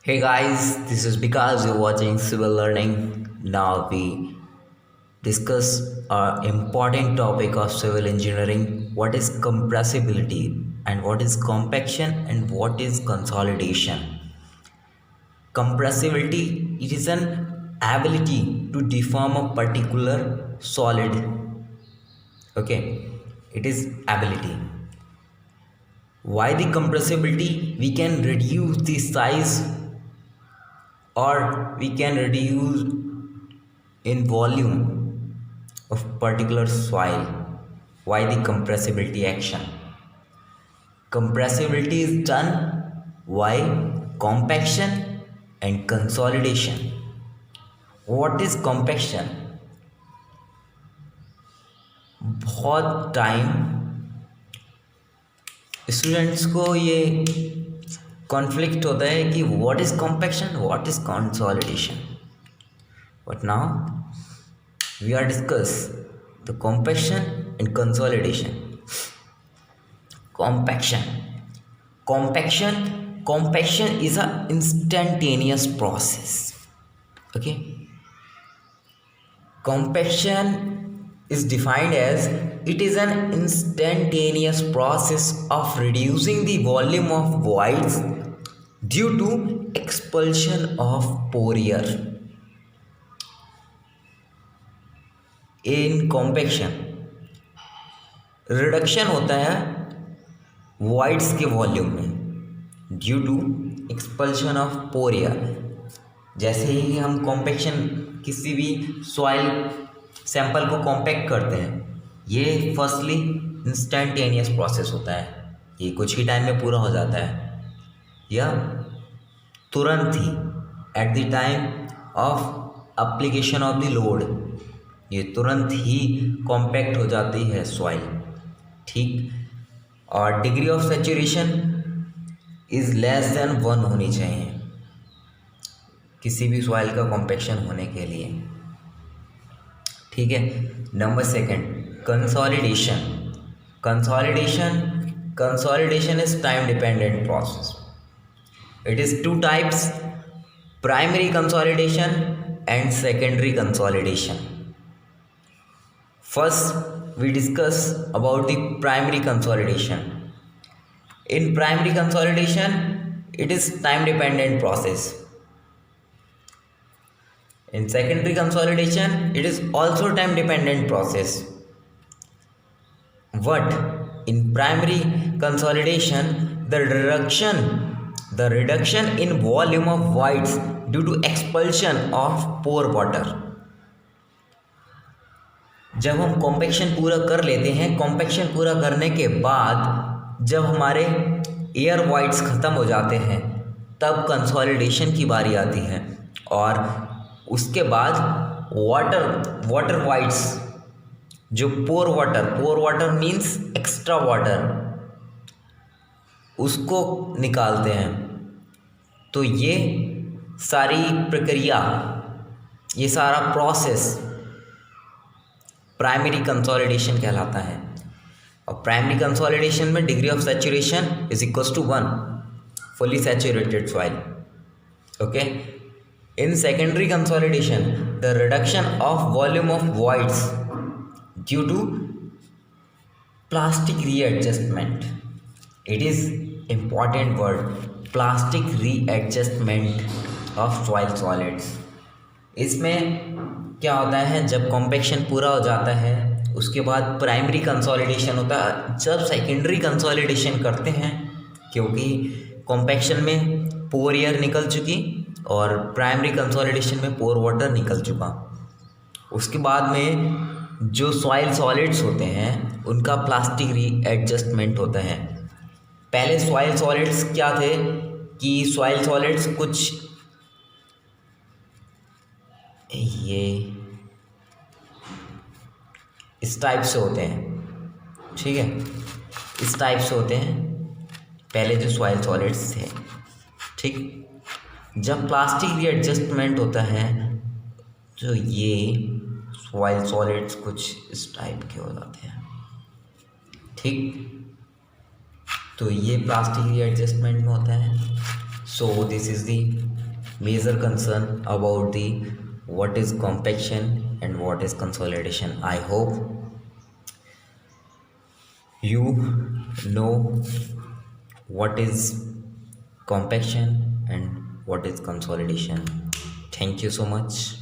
Hey guys, this is because you're watching Civil Learning. Now we discuss our important topic of civil engineering. What is compressibility and what is compaction and what is consolidation? Compressibility, it is an ability to deform a particular solid. Okay, it is ability. Why the compressibility? We can reduce the size or we can reduce in volume of particular soil. Why the compressibility action? Compressibility is done why compaction and consolidation. What is compaction? बहुत time students को ये conflict होता है कि what is compaction, what is consolidation. But now we are discuss the compaction and consolidation. Compaction is a instantaneous process. Okay, compaction is defined as it is an instantaneous process of reducing the volume of voids due to expulsion of pore air. In compaction reduction होता है voids के volume में due to expulsion of pore air. जैसे ही हम compaction किसी भी soil sample को कॉम्पैक्ट करते हैं, ये फर्स्टली इंस्टेंटेनियस प्रोसेस होता है. ये कुछ ही टाइम में पूरा हो जाता है या तुरंत ही at the time of application of the load ये तुरंत ही कॉम्पैक्ट हो जाती है सॉइल. ठीक, और degree of saturation is less than 1 होनी चाहिए किसी भी सॉइल का कॉम्पैक्शन होने के लिए. ठीक है. Number second, consolidation. Consolidation is time dependent process. It is 2 types, primary consolidation and secondary consolidation. First, we discuss about the primary consolidation. In primary consolidation, it is time-dependent process. In secondary consolidation, it is also time-dependent process. But in primary consolidation, the reduction in volume of voids due to expulsion of pore water. जब हम compaction पूरा कर लेते हैं, compaction पूरा करने के बाद जब हमारे एयर वॉइड्स ख़त्म हो जाते हैं तब कंसोलिडेशन की बारी आती है. और उसके बाद वाटर वॉइड्स, जो पोर वाटर मीन्स एक्स्ट्रा वाटर, उसको निकालते हैं. तो ये सारी प्रक्रिया, ये सारा प्रोसेस प्राइमरी कंसोलिडेशन कहलाता है. और प्राइमरी कंसोलिडेशन में degree of saturation is equals to 1, fully saturated soil. Okay. In secondary consolidation the reduction of volume of voids due to plastic readjustment. It is important word, plastic readjustment of soil solids. इसमें क्या होता है, जब compaction पूरा हो जाता है उसके बाद प्राइमरी कंसोलिडेशन होता है. जब सेकेंडरी कंसोलिडेशन करते हैं, क्योंकि कॉम्पैक्शन में पोर एयर निकल चुकी और प्राइमरी कंसोलिडेशन में पोर वाटर निकल चुका, उसके बाद में जो सॉइल सॉलिड्स होते हैं उनका प्लास्टिक रीएडजस्टमेंट होता है. पहले सॉइल सॉलिड्स क्या थे कि सॉइल सॉलिड्स कुछ ये इस टाइप से होते हैं. ठीक है, इस टाइप से होते हैं पहले जो सॉइल सॉलिड्स थे. ठीक, जब प्लास्टिक रीएडजस्टमेंट होता है तो ये सॉइल सॉलिड्स कुछ इस टाइप के हो जाते हैं. ठीक, तो ये प्लास्टिक रीएडजस्टमेंट में होता है. So this is the major concern about the what is compaction and what is consolidation. I hope you know what is compaction and what is consolidation. Thank you so much.